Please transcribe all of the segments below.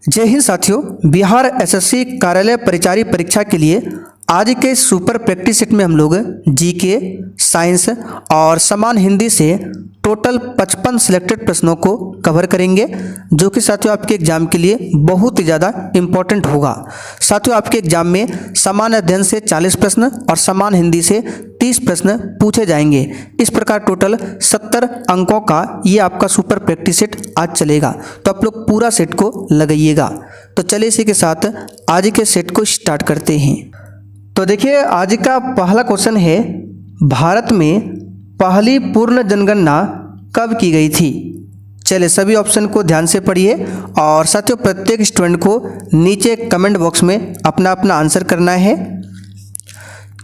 जय हिंद साथियों। बिहार एसएससी कार्यालय परिचारी परीक्षा के लिए आज के सुपर प्रैक्टिस सेट में हम लोग जीके, साइंस और समान हिंदी से टोटल 55 सिलेक्टेड प्रश्नों को कवर करेंगे, जो कि साथियों आपके एग्जाम के लिए बहुत ही ज़्यादा इम्पोर्टेंट होगा। साथियों आपके एग्जाम में समान अध्ययन से 40 प्रश्न और समान हिंदी से 30 प्रश्न पूछे जाएंगे। इस प्रकार टोटल 70 अंकों का ये आपका सुपर प्रैक्टिस सेट आज चलेगा, तो आप लोग पूरा सेट को लगाइएगा। तो चलिए इसी के साथ आज के सेट को स्टार्ट करते हैं। तो देखिए आज का पहला क्वेश्चन है, भारत में पहली पूर्ण जनगणना कब की गई थी। चलिए सभी ऑप्शन को ध्यान से पढ़िए और साथियों प्रत्येक स्टूडेंट को नीचे कमेंट बॉक्स में अपना अपना आंसर करना है।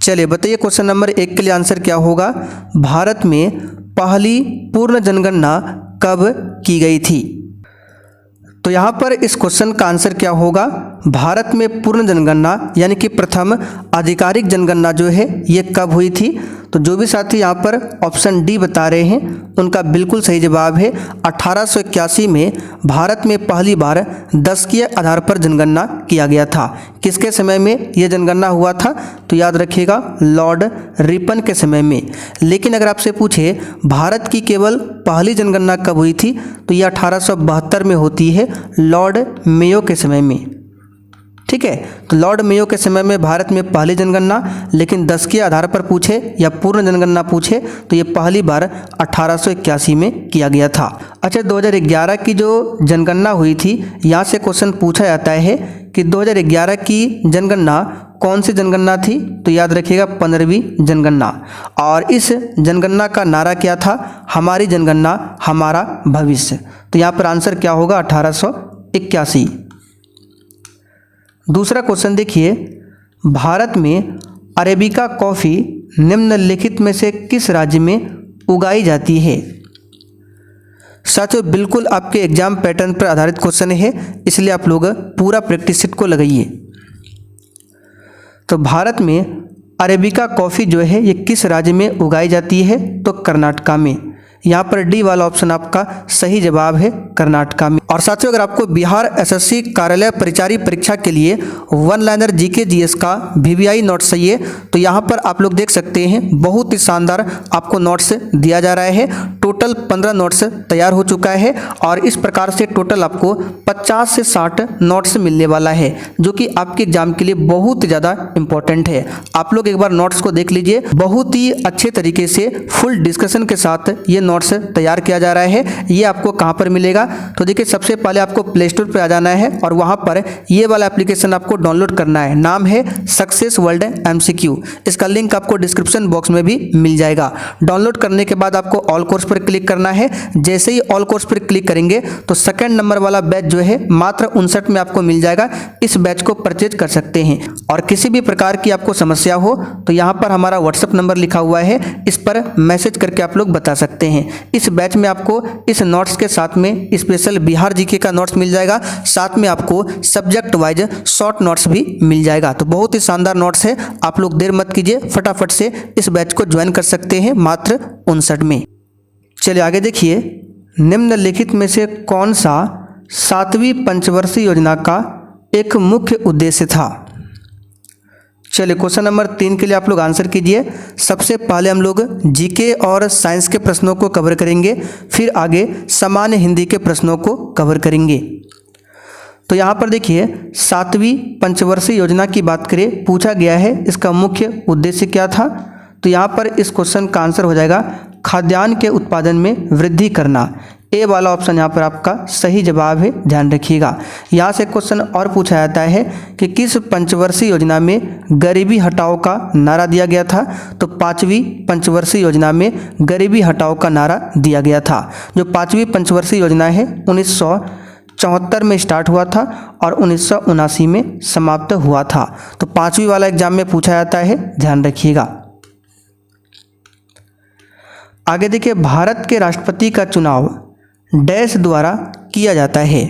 चलिए बताइए क्वेश्चन नंबर 1 के लिए आंसर क्या होगा। भारत में पहली पूर्ण जनगणना कब की गई थी। तो यहाँ पर इस क्वेश्चन का आंसर क्या होगा। भारत में पूर्ण जनगणना यानी कि प्रथम आधिकारिक जनगणना जो है ये कब हुई थी। तो जो भी साथी यहाँ पर ऑप्शन डी बता रहे हैं उनका बिल्कुल सही जवाब है। 1881 में भारत में पहली बार दशकीय आधार पर जनगणना किया गया था। किसके समय में यह जनगणना हुआ था, तो याद रखिएगा लॉर्ड रिपन के समय में। लेकिन अगर आपसे पूछे भारत की केवल पहली जनगणना कब हुई थी, तो यह 1872 में होती है लॉर्ड मेयो के समय में। ठीक है, तो लॉर्ड मेयो के समय में भारत में पहली जनगणना, लेकिन 10 के आधार पर पूछे या पूर्ण जनगणना पूछे तो ये पहली बार 1881 में किया गया था। अच्छा 2011 की जो जनगणना हुई थी, यहाँ से क्वेश्चन पूछा जाता है कि 2011 की जनगणना कौन सी जनगणना थी, तो याद रखिएगा 15वीं जनगणना। और इस जनगणना का नारा क्या था, हमारी जनगणना हमारा भविष्य। तो यहाँ पर आंसर क्या होगा 1881। दूसरा क्वेश्चन देखिए, भारत में अरेबिका कॉफ़ी निम्नलिखित में से किस राज्य में उगाई जाती है। साथियों बिल्कुल आपके एग्जाम पैटर्न पर आधारित क्वेश्चन है, इसलिए आप लोग पूरा प्रैक्टिस सेट को लगाइए। तो भारत में अरेबिका कॉफ़ी जो है ये किस राज्य में उगाई जाती है, तो कर्नाटका में। यहाँ पर डी वाला ऑप्शन आपका सही जवाब है, कर्नाटका में। और साथियों अगर आपको बिहार एसएससी कार्यालय परिचारी परीक्षा के लिए 1 लाइनर जीके जीएस का वीवीआई नोट्स चाहिए, तो यहाँ पर आप लोग देख सकते हैं बहुत ही शानदार आपको नोट्स दिया जा रहा है। टोटल 15 नोट्स तैयार हो चुका है और इस प्रकार से टोटल आपको 50 से 60 नोट्स मिलने वाला है, जो कि आपके एग्जाम के लिए बहुत ज़्यादा इंपॉर्टेंट है। आप लोग एक बार नोट्स को देख लीजिए, बहुत ही अच्छे तरीके से फुल डिस्कशन के साथ ये नोट्स तैयार किया जा रहा है। ये आपको कहाँ पर मिलेगा, तो देखिए सबसे पहले आपको प्ले स्टोर पर आ जाना है और वहाँ पर ये वाला एप्लीकेशन आपको डाउनलोड करना है। नाम है सक्सेस वर्ल्ड एमसीक्यू। इसका लिंक आपको डिस्क्रिप्शन बॉक्स में भी मिल जाएगा। डाउनलोड करने के बाद आपको ऑल कोर्स पर क्लिक करना है। जैसे ही ऑल कोर्स पर क्लिक करेंगे तो सेकंड नंबर वाला बैच जो है मात्र 59 में आपको मिल जाएगा। इस बैच को परचेज कर सकते हैं। और किसी भी प्रकार की आपको समस्या हो तो यहाँ पर हमारा व्हाट्सएप नंबर लिखा हुआ है, इस पर मैसेज करके आप लोग बता सकते हैं। इस बैच में आपको इस नोट्स के साथ में स्पेशल बिहार जीके का नोट्स मिल जाएगा, साथ में आपको सब्जेक्ट वाइज शॉर्ट नोट्स भी मिल जाएगा। तो बहुत ही शानदार नोट्स है, आप लोग देर मत कीजिए, फटाफट से इस बैच को ज्वाइन कर सकते हैं मात्र 59 में। चलिए आगे देखिए, निम्नलिखित में से कौन सा 7वीं पंचवर्षीय योजना का एक मुख्य उद्देश्य था। चलिए क्वेश्चन नंबर 3 के लिए आप लोग आंसर कीजिए। सबसे पहले हम लोग जीके और साइंस के प्रश्नों को कवर करेंगे, फिर आगे सामान्य हिंदी के प्रश्नों को कवर करेंगे। तो यहाँ पर देखिए 7वीं पंचवर्षीय योजना की बात करें, पूछा गया है इसका मुख्य उद्देश्य क्या था। तो यहाँ पर इस क्वेश्चन का आंसर हो जाएगा खाद्यान्न के उत्पादन में वृद्धि करना। ए वाला ऑप्शन यहाँ पर आपका सही जवाब है, ध्यान रखिएगा। यहाँ से क्वेश्चन और पूछा जाता है कि किस पंचवर्षीय योजना में गरीबी हटाओ का नारा दिया गया था। तो 5वीं पंचवर्षीय योजना में गरीबी हटाओ का नारा दिया गया था। जो 5वीं पंचवर्षीय योजना है 1974 में स्टार्ट हुआ था और 1979 में समाप्त हुआ था। तो 5वीं वाला एग्जाम में पूछा जाता है, ध्यान रखिएगा। आगे देखिए, भारत के राष्ट्रपति का चुनाव डैश द्वारा किया जाता है।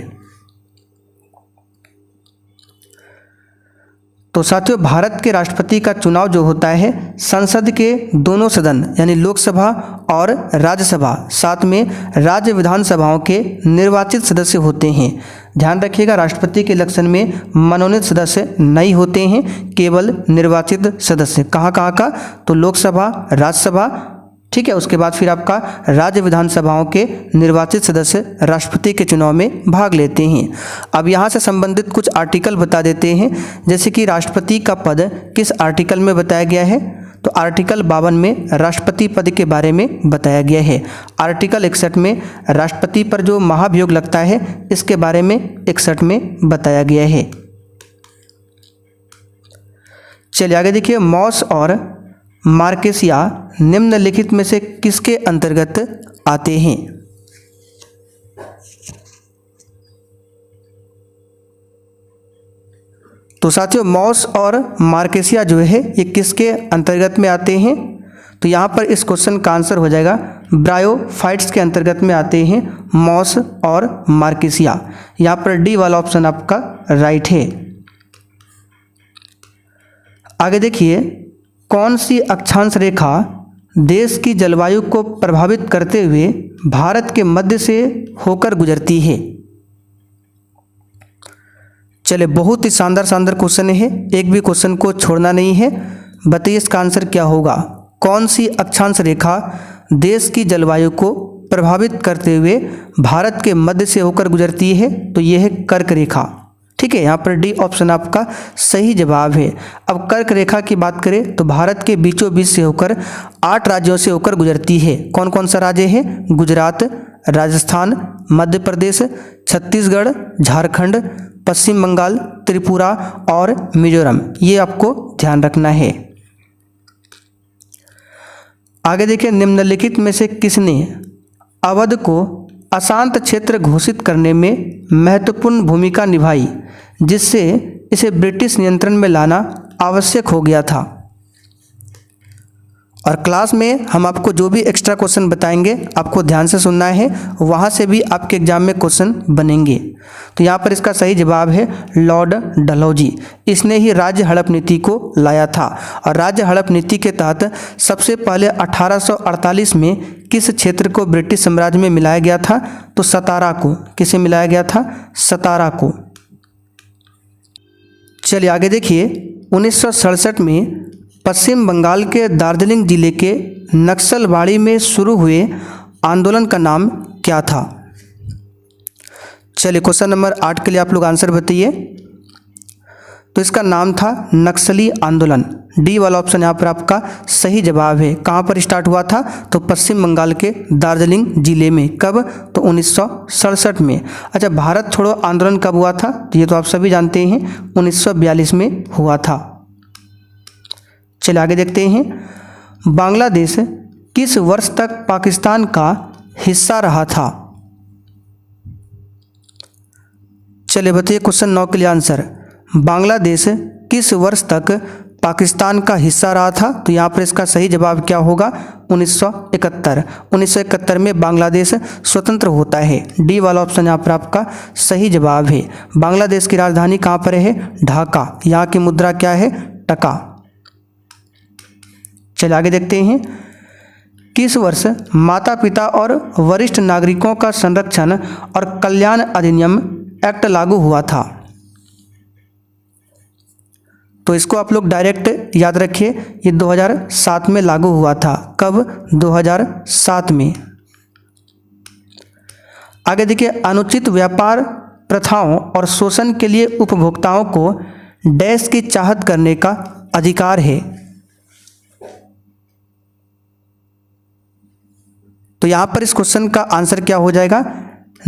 तो साथियों भारत के राष्ट्रपति का चुनाव जो होता है संसद के दोनों सदन यानी लोकसभा और राज्यसभा, साथ में राज्य विधानसभाओं के निर्वाचित सदस्य होते हैं। ध्यान रखिएगा, राष्ट्रपति के इलेक्शन में मनोनीत सदस्य नहीं होते हैं, केवल निर्वाचित सदस्य। कहाँ कहाँ का? तो लोकसभा, राज्यसभा, ठीक है। उसके बाद फिर आपका राज्य विधानसभाओं के निर्वाचित सदस्य राष्ट्रपति के चुनाव में भाग लेते हैं। अब यहाँ से संबंधित कुछ आर्टिकल बता देते हैं, जैसे कि राष्ट्रपति का पद किस आर्टिकल में बताया गया है? तो आर्टिकल 52 में राष्ट्रपति पद के बारे में बताया गया है। आर्टिकल 61 में राष्ट्रपति पर जो महाभियोग लगता है इसके बारे में 61 में बताया गया है। चलिए आगे देखिए, मॉस और मार्केसिया निम्नलिखित में से किसके अंतर्गत आते हैं? तो साथियों, मॉस और मार्केसिया जो है ये किसके अंतर्गत में आते हैं? तो यहाँ पर इस क्वेश्चन का आंसर हो जाएगा ब्रायोफाइट्स के अंतर्गत में आते हैं मॉस और मार्केसिया। यहाँ पर डी वाला ऑप्शन आपका राइट है। आगे देखिए, कौन सी अक्षांश रेखा देश की जलवायु को प्रभावित करते हुए भारत के मध्य से होकर गुजरती है? चले, बहुत ही शानदार क्वेश्चन है, एक भी क्वेश्चन को छोड़ना नहीं है। बताइए इसका आंसर क्या होगा? कौन सी अक्षांश रेखा देश की जलवायु को प्रभावित करते हुए भारत के मध्य से होकर गुजरती है? तो यह है कर्क रेखा, ठीक है। यहाँ पर डी ऑप्शन आपका सही जवाब है। अब कर्क रेखा की बात करें तो भारत के बीचों बीच से होकर 8 राज्यों से होकर गुजरती है। कौन कौन सा राज्य है? गुजरात, राजस्थान, मध्य प्रदेश, छत्तीसगढ़, झारखंड, पश्चिम बंगाल, त्रिपुरा और मिजोरम। ये आपको ध्यान रखना है। आगे देखिए, निम्नलिखित में से किसने अवध को अशांत क्षेत्र घोषित करने में महत्वपूर्ण भूमिका निभाई, जिससे इसे ब्रिटिश नियंत्रण में लाना आवश्यक हो गया था? और क्लास में हम आपको जो भी एक्स्ट्रा क्वेश्चन बताएंगे आपको ध्यान से सुनना है, वहाँ से भी आपके एग्जाम में क्वेश्चन बनेंगे। तो यहाँ पर इसका सही जवाब है लॉर्ड डलहौजी। इसने ही राज्य हड़प नीति को लाया था। और राज्य हड़प नीति के तहत सबसे पहले 1848 में किस क्षेत्र को ब्रिटिश साम्राज्य में मिलाया गया था? तो सतारा को। किसे मिलाया गया था? सतारा को। चलिए आगे देखिए, 1967 में पश्चिम बंगाल के दार्जिलिंग जिले के नक्सलबाड़ी में शुरू हुए आंदोलन का नाम क्या था? चलिए क्वेश्चन नंबर 8 के लिए आप लोग आंसर बताइए। तो इसका नाम था नक्सली आंदोलन। डी वाला ऑप्शन यहाँ पर आपका सही जवाब है। कहाँ पर स्टार्ट हुआ था? तो पश्चिम बंगाल के दार्जिलिंग जिले में। कब? तो 1967 में। अच्छा, भारत छोड़ो आंदोलन कब हुआ था? तो ये तो आप सभी जानते हैं, 1942 में हुआ था। चलिए आगे देखते हैं, बांग्लादेश किस वर्ष तक पाकिस्तान का हिस्सा रहा था? चलिए बताइए क्वेश्चन 9 के लिए आंसर। बांग्लादेश किस वर्ष तक पाकिस्तान का हिस्सा रहा था? तो यहाँ पर इसका सही जवाब क्या होगा? 1971। 1971 में बांग्लादेश स्वतंत्र होता है। डी वाला ऑप्शन यहाँ पर आपका सही जवाब है। बांग्लादेश की राजधानी कहाँ पर है? ढाका। यहाँ की मुद्रा क्या है? टका। चलिए आगे देखते हैं, किस वर्ष माता पिता और वरिष्ठ नागरिकों का संरक्षण और कल्याण अधिनियम एक्ट लागू हुआ था? तो इसको आप लोग डायरेक्ट याद रखिए, ये 2007 में लागू हुआ था। कब? 2007 में। आगे देखिए, अनुचित व्यापार प्रथाओं और शोषण के लिए उपभोक्ताओं को डैश की चाहत करने का अधिकार है। तो यहाँ पर इस क्वेश्चन का आंसर क्या हो जाएगा?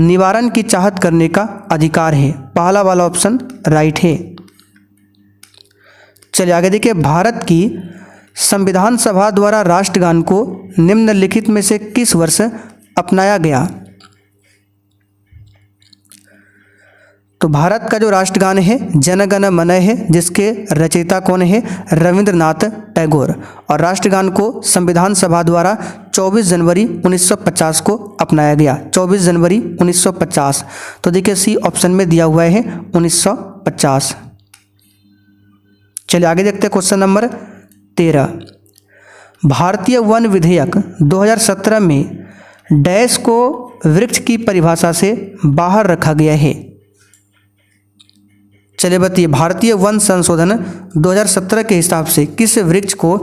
निवारण की चाहत करने का अधिकार है। पहला वाला ऑप्शन राइट है। चलिए आगे देखिए, भारत की संविधान सभा द्वारा राष्ट्रगान को निम्नलिखित में से किस वर्ष अपनाया गया? तो भारत का जो राष्ट्रगान है जन गण मन है, जिसके रचयिता कौन है? रविंद्रनाथ टैगोर। और राष्ट्रगान को संविधान सभा द्वारा 24 जनवरी 1950 को अपनाया गया। 24 जनवरी 1950। तो देखिए सी ऑप्शन में दिया हुआ है 1950। चलिए आगे देखते हैं क्वेश्चन नंबर 13। भारतीय वन विधेयक 2017 में डैश को वृक्ष की परिभाषा से बाहर रखा गया है। चलिए बताइए, भारतीय वन संशोधन 2017 के हिसाब से किस वृक्ष को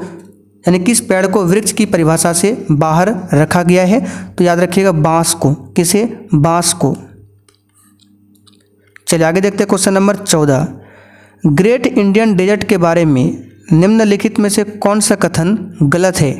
यानी किस पेड़ को वृक्ष की परिभाषा से बाहर रखा गया है? तो याद रखिएगा बांस को। किसे? बांस को। चलिए आगे देखते हैं question number 14। Great Indian desert के बारे में निम्नलिखित में से कौन सा कथन गलत है?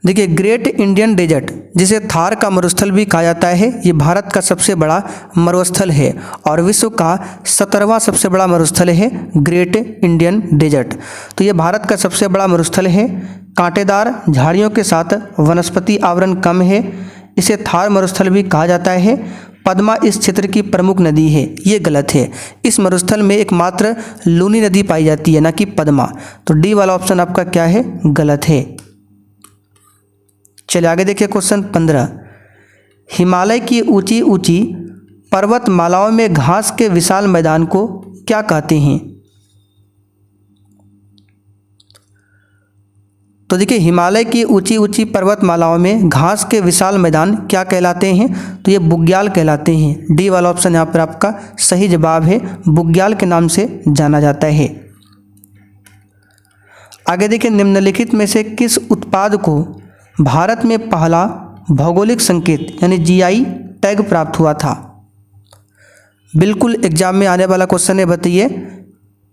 देखिए, ग्रेट इंडियन डेजर्ट जिसे थार का मरुस्थल भी कहा जाता है, ये भारत का सबसे बड़ा मरुस्थल है और विश्व का 17वां सबसे बड़ा मरुस्थल है ग्रेट इंडियन डेजर्ट। तो ये भारत का सबसे बड़ा मरुस्थल है। कांटेदार झाड़ियों के साथ वनस्पति आवरण कम है। इसे थार मरुस्थल भी कहा जाता है। पद्मा इस क्षेत्र की प्रमुख नदी है, ये गलत है। इस मरुस्थल में एकमात्र लूनी नदी पाई जाती है, ना कि पद्मा। तो डी वाला ऑप्शन आपका क्या है? गलत है। चलिए आगे देखिए क्वेश्चन 15। हिमालय की ऊंची ऊंची पर्वतमालाओं में घास के विशाल मैदान को क्या कहते हैं? तो देखिए, हिमालय की ऊंची ऊंची पर्वतमालाओं में घास के विशाल मैदान क्या कहलाते हैं? तो ये बुग्याल कहलाते हैं। डी वाला ऑप्शन यहाँ पर आपका सही जवाब है, बुग्याल के नाम से जाना जाता है। आगे देखिए, निम्नलिखित में से किस उत्पाद को भारत में पहला भौगोलिक संकेत यानी जीआई टैग प्राप्त हुआ था? बिल्कुल एग्जाम में आने वाला क्वेश्चन है। बताइए,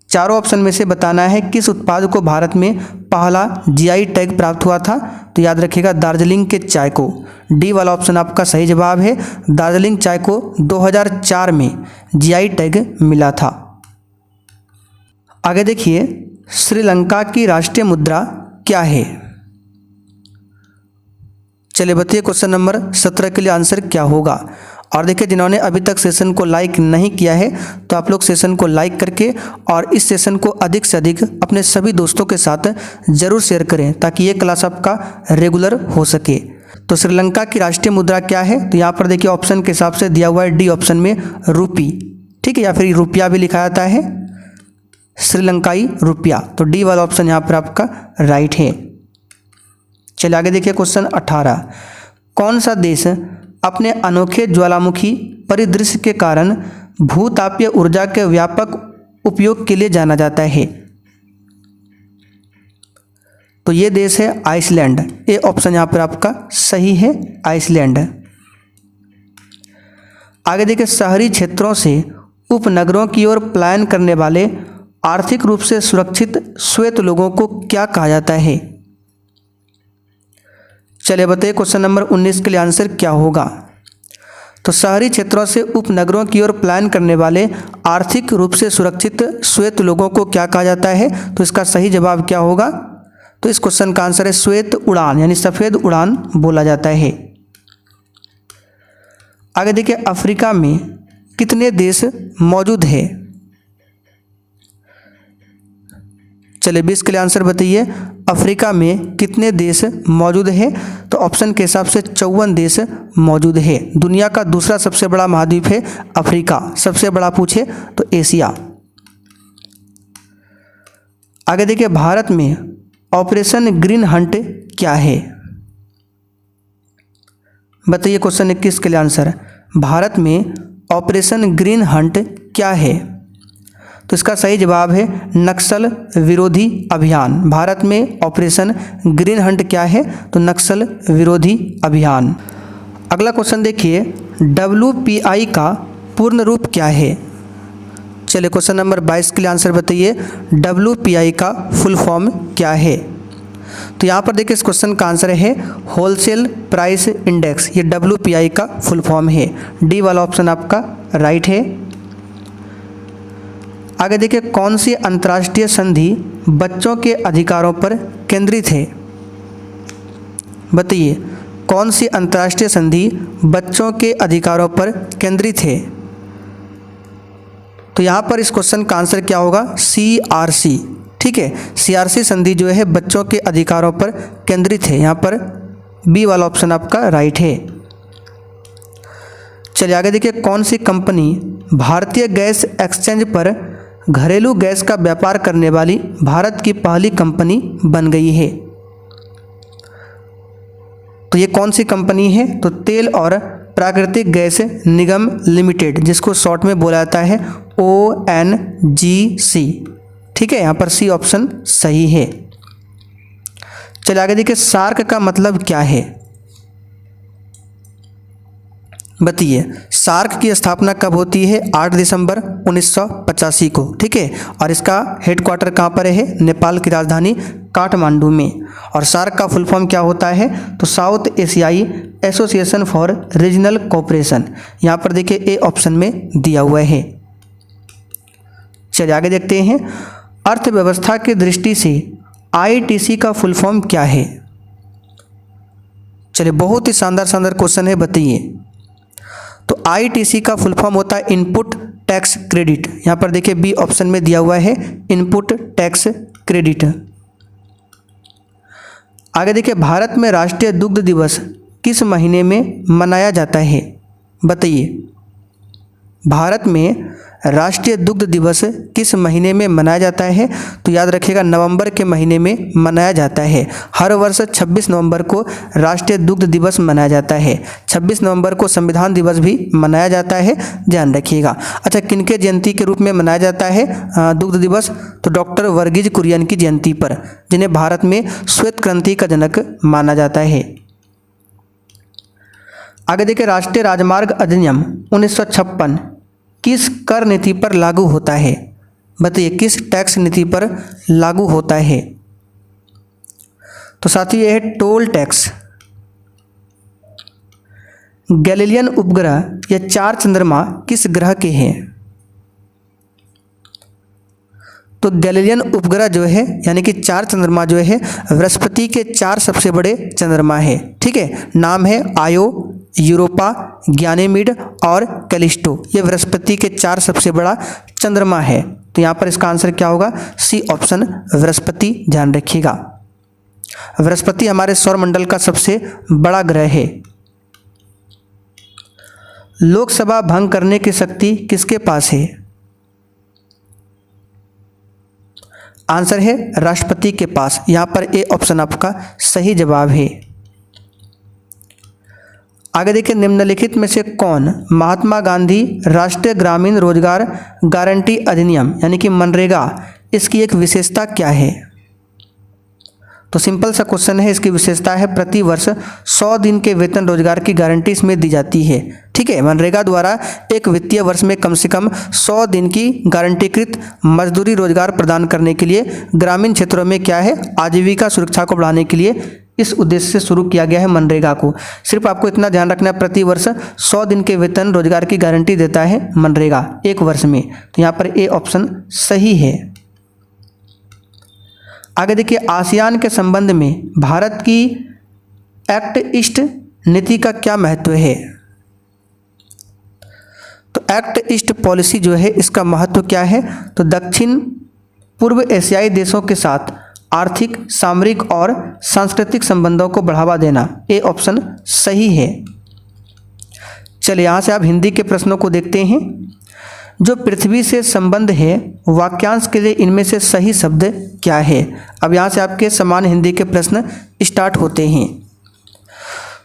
चारों ऑप्शन में से बताना है किस उत्पाद को भारत में पहला जीआई टैग प्राप्त हुआ था। तो याद रखिएगा दार्जिलिंग के चाय को। डी वाला ऑप्शन आपका सही जवाब है। दार्जिलिंग चाय को 2004 में जीआई टैग मिला था। आगे देखिए, श्रीलंका की राष्ट्रीय मुद्रा क्या है? चलिए बताइए क्वेश्चन नंबर 17 के लिए आंसर क्या होगा। और देखिए, जिन्होंने अभी तक सेशन को लाइक नहीं किया है तो आप लोग सेशन को लाइक करके और इस सेशन को अधिक से अधिक अपने सभी दोस्तों के साथ ज़रूर शेयर करें ताकि ये क्लास आपका रेगुलर हो सके। तो श्रीलंका की राष्ट्रीय मुद्रा क्या है? तो यहाँ पर देखिए ऑप्शन के हिसाब से दिया हुआ है डी ऑप्शन में रूपी, ठीक है, या फिर रुपया भी लिखा जाता है, श्रीलंकाई रुपया। तो डी वाला ऑप्शन यहाँ पर आपका राइट है। चलिए आगे देखिए क्वेश्चन 18। कौन सा देश अपने अनोखे ज्वालामुखी परिदृश्य के कारण भूतापीय ऊर्जा के व्यापक उपयोग के लिए जाना जाता है? तो ये देश है आइसलैंड। ये ऑप्शन यहाँ पर आपका सही है, आइसलैंड। आगे देखिए, शहरी क्षेत्रों से उपनगरों की ओर पलायन करने वाले आर्थिक रूप से सुरक्षित श्वेत लोगों को क्या कहा जाता है? चलिए बताइए क्वेश्चन नंबर 19 के लिए आंसर क्या होगा। तो शहरी क्षेत्रों से उपनगरों की ओर पलायन करने वाले आर्थिक रूप से सुरक्षित श्वेत लोगों को क्या कहा जाता है? तो इसका सही जवाब क्या होगा? तो इस क्वेश्चन का आंसर है श्वेत उड़ान यानी सफ़ेद उड़ान बोला जाता है। आगे देखिए, अफ्रीका में कितने देश मौजूद है? चलिए 20 के लिए आंसर बताइए, अफ्रीका में कितने देश मौजूद है? तो ऑप्शन के हिसाब से 54 देश मौजूद है। दुनिया का दूसरा सबसे बड़ा महाद्वीप है अफ्रीका, सबसे बड़ा पूछे तो एशिया। आगे देखिए, भारत में ऑपरेशन ग्रीन हंट क्या है? बताइए क्वेश्चन 21 के लिए आंसर। भारत में ऑपरेशन ग्रीन हंट क्या है? तो इसका सही जवाब है नक्सल विरोधी अभियान। भारत में ऑपरेशन ग्रीन हंट क्या है? तो नक्सल विरोधी अभियान। अगला क्वेश्चन देखिए, WPI का पूर्ण रूप क्या है? चलिए क्वेश्चन नंबर 22 के लिए आंसर बताइए, WPI का फुल फॉर्म क्या है? तो यहाँ पर देखिए इस क्वेश्चन का आंसर है होलसेल प्राइस इंडेक्स। ये WPI का फुल फॉर्म है। डी वाला ऑप्शन आपका राइट है। आगे देखिए, कौन सी अंतर्राष्ट्रीय संधि बच्चों के अधिकारों पर केंद्रित है? बताइए, कौन सी अंतर्राष्ट्रीय संधि बच्चों के अधिकारों पर केंद्रित है? तो यहाँ पर इस क्वेश्चन का आंसर क्या होगा? CRC, ठीक है। CRC संधि जो है बच्चों के अधिकारों पर केंद्रित है। यहाँ पर बी वाला ऑप्शन आपका राइट है। चलिए आगे देखिए, कौन सी कंपनी भारतीय गैस एक्सचेंज पर घरेलू गैस का व्यापार करने वाली भारत की पहली कंपनी बन गई है? तो ये कौन सी कंपनी है? तो तेल और प्राकृतिक गैस निगम लिमिटेड, जिसको शॉर्ट में बोला जाता है ONGC। ठीक है, यहाँ पर सी ऑप्शन सही है। चलिए आगे देखिए, सार्क का मतलब क्या है, बताइए। सार्क की स्थापना कब होती है? 8 दिसंबर 1985 को। ठीक है, और इसका हेडक्वार्टर कहाँ पर है? नेपाल की राजधानी काठमांडू में। और सार्क का फुल फॉर्म क्या होता है? तो साउथ एशियाई एसोसिएशन फॉर रीजनल कोऑपरेशन। यहाँ पर देखिए ए ऑप्शन में दिया हुआ है। चलिए आगे देखते हैं, अर्थव्यवस्था की दृष्टि से ITC का फुल फॉर्म क्या है? चलिए बहुत ही शानदार क्वेश्चन है, बताइए। तो ITC का फुल फॉर्म होता है इनपुट टैक्स क्रेडिट। यहाँ पर देखिए बी ऑप्शन में दिया हुआ है इनपुट टैक्स क्रेडिट। आगे देखिए, भारत में राष्ट्रीय दुग्ध दिवस किस महीने में मनाया जाता है? बताइए, भारत में राष्ट्रीय दुग्ध दिवस किस महीने में मनाया जाता है? तो याद रखिएगा नवंबर के महीने में मनाया जाता है। हर वर्ष 26 नवंबर को राष्ट्रीय दुग्ध दिवस मनाया जाता है। 26 नवंबर को संविधान दिवस भी मनाया जाता है, ध्यान रखिएगा। अच्छा, किनके जयंती के रूप में मनाया जाता है दुग्ध दिवस? तो डॉक्टर वर्गीज कुरियन की जयंती पर, जिन्हें भारत में श्वेत क्रांति का जनक माना जाता है। आगे देखिए, राष्ट्रीय राजमार्ग अधिनियम 1956 किस कर नीति पर लागू होता है? बताइए, किस टैक्स नीति पर लागू होता है? तो साथियों यह है टोल टैक्स। गैलीलियन उपग्रह या 4 चंद्रमा किस ग्रह के हैं? तो गैलीलियन उपग्रह जो है यानी कि 4 चंद्रमा जो है बृहस्पति के 4 सबसे बड़े चंद्रमा है। ठीक है, नाम है आयो, यूरोपा, गैनीमेड और कैलिस्टो। ये बृहस्पति के 4 सबसे बड़ा चंद्रमा है। तो यहाँ पर इसका आंसर क्या होगा? सी ऑप्शन बृहस्पति, ध्यान रखिएगा। बृहस्पति हमारे सौरमंडल का सबसे बड़ा ग्रह है। लोकसभा भंग करने की शक्ति किसके पास है? आंसर है राष्ट्रपति के पास। यहाँ पर ए ऑप्शन आपका सही जवाब है। आगे देखिए, निम्नलिखित में से कौन महात्मा गांधी राष्ट्रीय ग्रामीण रोजगार गारंटी अधिनियम यानी कि मनरेगा, इसकी एक विशेषता क्या है? तो सिंपल सा क्वेश्चन है, इसकी विशेषता है प्रति वर्ष 100 दिन के वेतन रोजगार की गारंटी इसमें दी जाती है। ठीक है, मनरेगा द्वारा एक वित्तीय वर्ष में कम से कम 100 दिन की गारंटीकृत मजदूरी रोजगार प्रदान करने के लिए ग्रामीण क्षेत्रों में क्या है, आजीविका सुरक्षा को बढ़ाने के लिए इस उद्देश्य से शुरू किया गया है मनरेगा को। सिर्फ आपको इतना ध्यान रखना है, प्रति वर्ष 100 दिन के वेतन रोजगार की गारंटी देता है मनरेगा एक वर्ष में। तो यहाँ पर ए ऑप्शन सही है। आगे देखिए, आसियान के संबंध में भारत की एक्ट ईस्ट नीति का क्या महत्व है? तो एक्ट ईस्ट पॉलिसी जो है इसका महत्व क्या है? तो दक्षिण पूर्व एशियाई देशों के साथ आर्थिक, सामरिक और सांस्कृतिक संबंधों को बढ़ावा देना। ए ऑप्शन सही है। चलिए यहाँ से आप हिंदी के प्रश्नों को देखते हैं। जो पृथ्वी से संबंध है वाक्यांश के लिए इनमें से सही शब्द क्या है? अब यहाँ से आपके समान हिंदी के प्रश्न स्टार्ट होते हैं।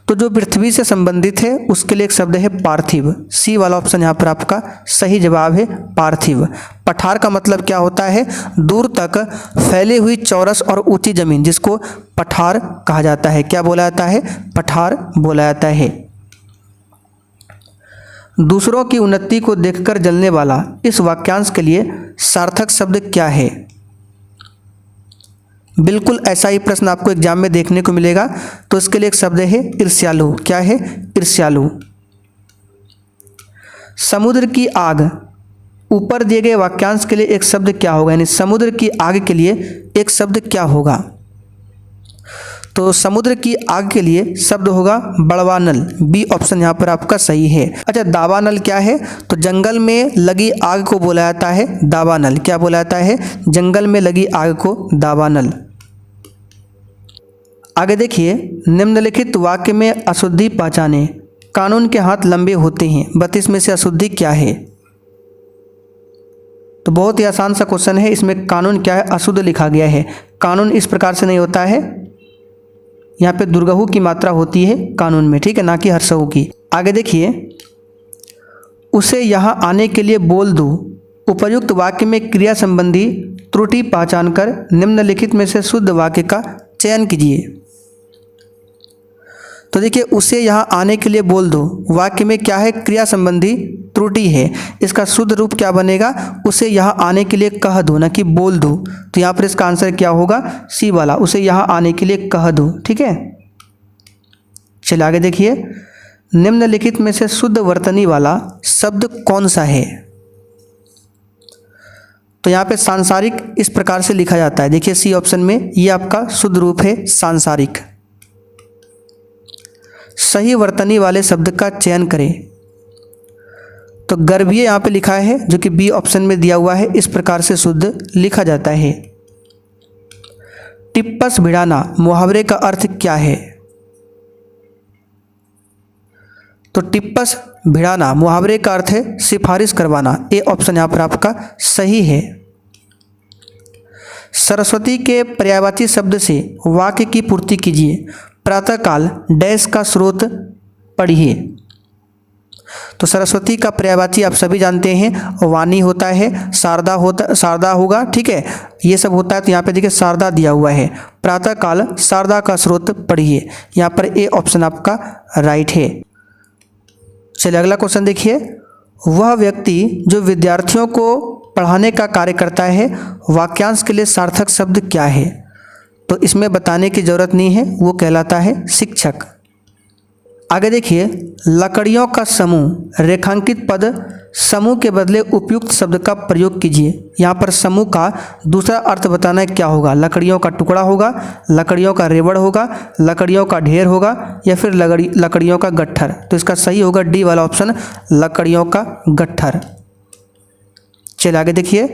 तो जो पृथ्वी से संबंधित है उसके लिए एक शब्द है पार्थिव। सी वाला ऑप्शन यहाँ पर आपका सही जवाब है, पार्थिव। पठार का मतलब क्या होता है? दूर तक फैली हुई चौरस और ऊंची जमीन, जिसको पठार कहा जाता है। क्या बोला जाता है? पठार बोला जाता है। दूसरों की उन्नति को देखकर जलने वाला, इस वाक्यांश के लिए सार्थक शब्द क्या है? बिल्कुल ऐसा ही प्रश्न आपको एग्जाम में देखने को मिलेगा। तो इसके लिए एक शब्द है ईर्ष्यालु। क्या है? ईर्ष्यालु। समुद्र की आग, ऊपर दिए गए वाक्यांश के लिए एक शब्द क्या होगा? यानी समुद्र की आग के लिए एक शब्द क्या होगा? तो समुद्र की आग के लिए शब्द होगा बड़वानल। बी ऑप्शन यहाँ पर आपका सही है। अच्छा, दावानल क्या है? तो जंगल में लगी आग को बोला जाता है दावानल। क्या बोला जाता है? जंगल में लगी आग को दावानल। आगे देखिए, निम्नलिखित वाक्य में अशुद्धि पहचाने। कानून के हाथ लंबे होते हैं, 32 में से अशुद्धि क्या है? तो बहुत ही आसान सा क्वेश्चन है। इसमें कानून क्या है? अशुद्ध लिखा गया है। कानून इस प्रकार से नहीं होता है, यहाँ पे दुर्गहु की मात्रा होती है कानून में, ठीक है, ना कि हर्षहु की। आगे देखिए, उसे यहाँ आने के लिए बोल दो। उपयुक्त वाक्य में क्रिया संबंधी त्रुटि पहचानकर निम्नलिखित में से शुद्ध वाक्य का चयन कीजिए। तो देखिए, उसे यहाँ आने के लिए बोल दो, वाक्य में क्या है, क्रिया संबंधी त्रुटि है। इसका शुद्ध रूप क्या बनेगा, उसे यहाँ आने के लिए कह दो, ना कि बोल दो। तो यहाँ पर इसका आंसर क्या होगा, सी वाला, उसे यहाँ आने के लिए कह दो। ठीक है, चलिए आगे देखिए, निम्नलिखित में से शुद्ध वर्तनी वाला शब्द कौन सा है। तो यहाँ पे सांसारिक इस प्रकार से लिखा जाता है। देखिए सी ऑप्शन में, ये आपका शुद्ध रूप है सांसारिक। सही वर्तनी वाले शब्द का चयन करें। तो गर्भीय यहाँ पे लिखा है, जो कि बी ऑप्शन में दिया हुआ है, इस प्रकार से शुद्ध लिखा जाता है। टिप्पस भिड़ाना मुहावरे का अर्थ क्या है। तो टिप्पस भिड़ाना मुहावरे का अर्थ है सिफारिश करवाना। ए ऑप्शन यहाँ पर आपका सही है। सरस्वती के पर्यायवाची शब्द से वाक्य की पूर्ति कीजिए। प्रातःकाल डैश का स्रोत पढ़िए। तो सरस्वती का पर्यायवाची आप सभी जानते हैं, वाणी होता है, शारदा होगा। ठीक है, ये सब होता है। तो यहाँ पे देखिए शारदा दिया हुआ है। प्रातःकाल शारदा का स्रोत पढ़िए, यहाँ पर ए ऑप्शन आपका राइट है। चलिए अगला क्वेश्चन देखिए, वह व्यक्ति जो विद्यार्थियों को पढ़ाने का कार्य करता है, वाक्यांश के लिए सार्थक शब्द क्या है। तो इसमें बताने की जरूरत नहीं है, वो कहलाता है शिक्षक। आगे देखिए, लकड़ियों का समूह, रेखांकित पद समूह के बदले उपयुक्त शब्द का प्रयोग कीजिए। यहाँ पर समूह का दूसरा अर्थ बताना है क्या होगा। लकड़ियों का टुकड़ा होगा, लकड़ियों का रेवड़ होगा, लकड़ियों का ढेर होगा, या फिर लकड़ियों का गट्ठर। तो इसका सही होगा डी वाला ऑप्शन, लकड़ियों का गट्ठर। चलिए आगे देखिए,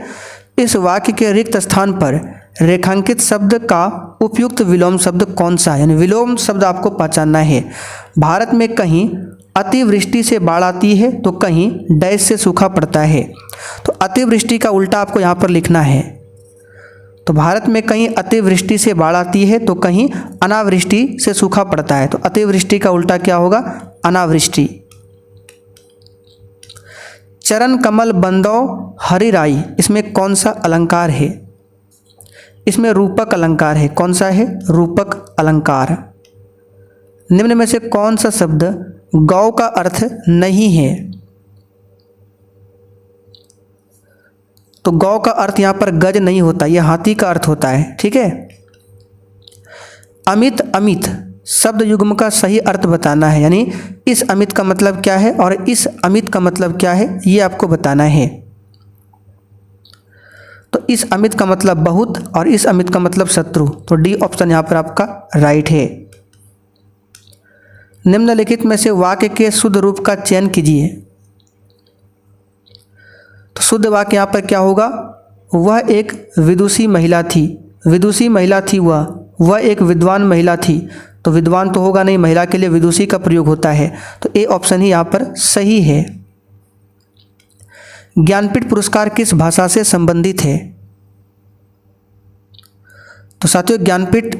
इस वाक्य के रिक्त स्थान पर रेखांकित शब्द का उपयुक्त विलोम शब्द कौन सा है। यानी विलोम शब्द आपको पहचानना है। भारत में कहीं अतिवृष्टि से बाढ़ आती है, तो कहीं डैश से सूखा पड़ता है। तो अतिवृष्टि का उल्टा आपको यहाँ पर लिखना है। तो भारत में कहीं अतिवृष्टि से बाढ़ आती है, तो कहीं अनावृष्टि से सूखा पड़ता है। तो अतिवृष्टि का उल्टा क्या होगा, अनावृष्टि। चरण कमल बंदो हरिराई, इसमें कौन सा अलंकार है। इसमें रूपक अलंकार है। कौन सा है, रूपक अलंकार। निम्न में से कौन सा शब्द गौ का अर्थ नहीं है। तो गौ का अर्थ यहाँ पर गज नहीं होता, यह हाथी का अर्थ होता है। ठीक है, अमित अमित शब्द युग्म का सही अर्थ बताना है। यानी इस अमित का मतलब क्या है और इस अमित का मतलब क्या है, ये आपको बताना है। तो इस अमित का मतलब बहुत और इस अमित का मतलब शत्रु। तो डी ऑप्शन यहाँ पर आपका राइट है। निम्नलिखित में से वाक्य के शुद्ध रूप का चयन कीजिए। तो शुद्ध वाक्य यहाँ पर क्या होगा, वह एक विदुषी महिला थी। विदुषी महिला थी वह एक विद्वान महिला थी। तो विद्वान तो होगा नहीं, महिला के लिए विदुषी का प्रयोग होता है। तो ए ऑप्शन ही यहाँ पर सही है। ज्ञानपीठ पुरस्कार किस भाषा से संबंधित है। तो साथियों, ज्ञानपीठ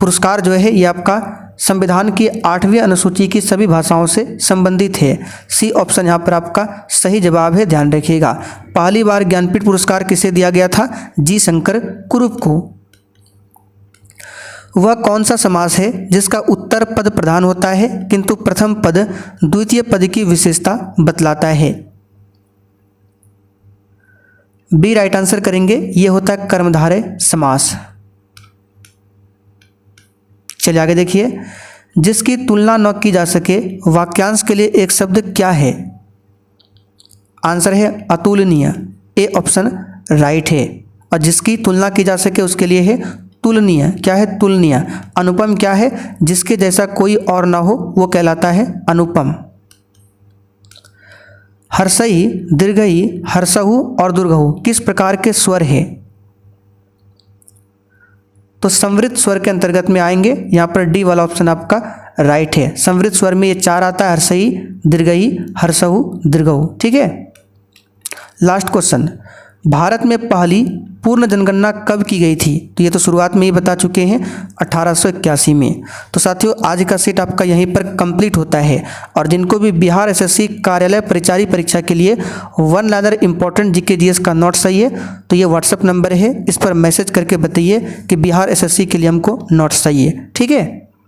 पुरस्कार जो है ये आपका संविधान की 8वीं अनुसूची की सभी भाषाओं से संबंधित है। सी ऑप्शन यहाँ पर आपका सही जवाब है, ध्यान रखिएगा। पहली बार ज्ञानपीठ पुरस्कार किसे दिया गया था, जी शंकर कुरुप को। वह कौन सा समास है जिसका उत्तर पद प्रधान होता है किंतु प्रथम पद द्वितीय पद की विशेषता बतलाता है। बी राइट आंसर करेंगे, यह होता है कर्मधारय समास। चलिए आगे देखिए, जिसकी तुलना न की जा सके वाक्यांश के लिए एक शब्द क्या है। आंसर है अतुलनीय। ए ऑप्शन राइट है। और जिसकी तुलना की जा सके उसके लिए है तुलनीय। क्या है, तुलनीय। अनुपम क्या है, जिसके जैसा कोई और ना हो वो कहलाता है अनुपम। हर्षई, दीर्घई, हर्षहु और दुर्गहु किस प्रकार के स्वर है। तो संवृत स्वर के अंतर्गत में आएंगे। यहाँ पर डी वाला ऑप्शन आपका राइट है। संवृत स्वर में ये 4 आता है, हर्षई, दीर्घई, हर्षहु, दीर्घहु। ठीक है, लास्ट क्वेश्चन, भारत में पहली पूर्ण जनगणना कब की गई थी? तो ये तो शुरुआत में ही बता चुके हैं, 1881 में। तो साथियों आज का सेट आपका यहीं पर कंप्लीट होता है। और जिनको भी बिहार एसएससी कार्यालय परिचारी परीक्षा के लिए one liner important GK GS का नोट चाहिए तो ये व्हाट्सएप नंबर है, इस पर मैसेज करके बताइए कि बिहार एसएससी के लिए हमको नोट्स चाहिए। ठीक है।